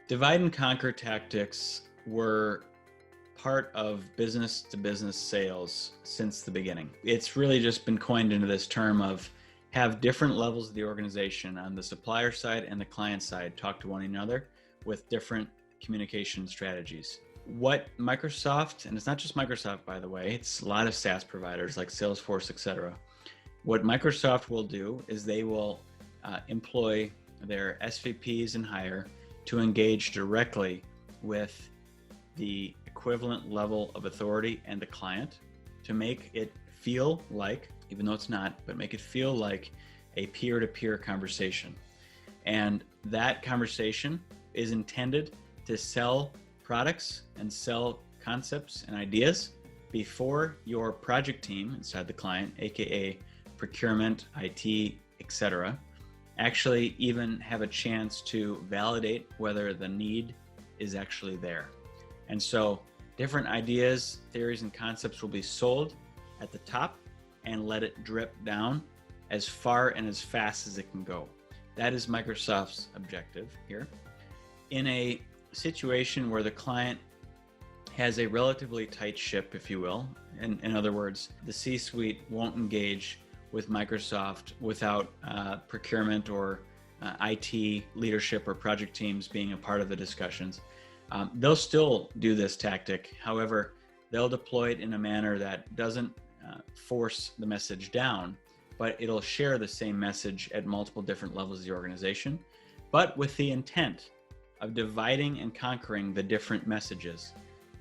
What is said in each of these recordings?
Divide and conquer tactics were part of business to business sales since the beginning. It's really just been coined into this term of have different levels of the organization on the supplier side and the client side talk to one another with different communication strategies. What Microsoft, and it's not just Microsoft, by the way, it's a lot of SaaS providers like Salesforce, etc. What Microsoft will do is they will employ their SVPs and higher to engage directly with the equivalent level of authority and the client to make it feel like, even though it's not, but make it feel like a peer-to-peer conversation. And that conversation is intended to sell products and sell concepts and ideas before your project team inside the client, aka procurement, IT, etc., actually even have a chance to validate whether the need is actually there. And so different ideas, theories, and concepts will be sold at the top and let it drip down as far and as fast as it can go. That is Microsoft's objective here. In a situation where the client has a relatively tight ship, if you will, in other words, the C-suite won't engage with Microsoft without procurement or IT leadership or project teams being a part of the discussions. They'll still do this tactic. However, they'll deploy it in a manner that doesn't force the message down, but it'll share the same message at multiple different levels of the organization, but with the intent of dividing and conquering the different messages,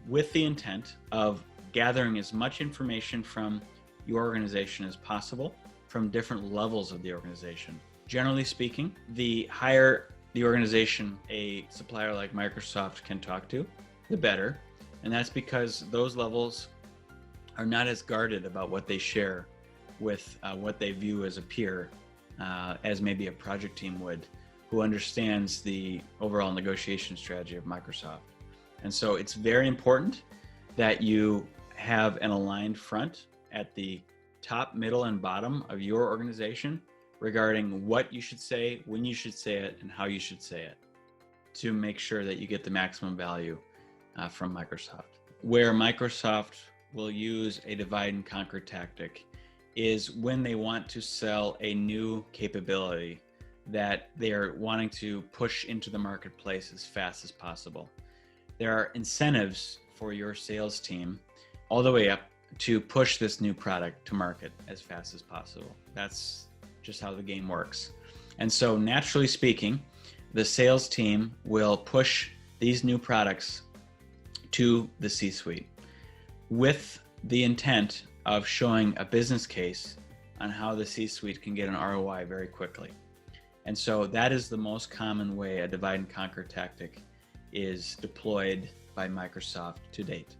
with the intent of gathering as much information from your organization as possible from different levels of the organization. Generally speaking, the higher the organization a supplier like Microsoft can talk to, the better. And that's because those levels are not as guarded about what they share with what they view as a peer, as maybe a project team would, who understands the overall negotiation strategy of Microsoft. And so it's very important that you have an aligned front at the top, middle, and bottom of your organization regarding what you should say, when you should say it, and how you should say it to make sure that you get the maximum value from Microsoft. Where Microsoft will use a divide and conquer tactic is when they want to sell a new capability that they are wanting to push into the marketplace as fast as possible. There are incentives for your sales team all the way up to push this new product to market as fast as possible. That's just how the game works. And so naturally speaking, the sales team will push these new products to the C-suite with the intent of showing a business case on how the C-suite can get an ROI very quickly. And so that is the most common way a divide and conquer tactic is deployed by Microsoft to date.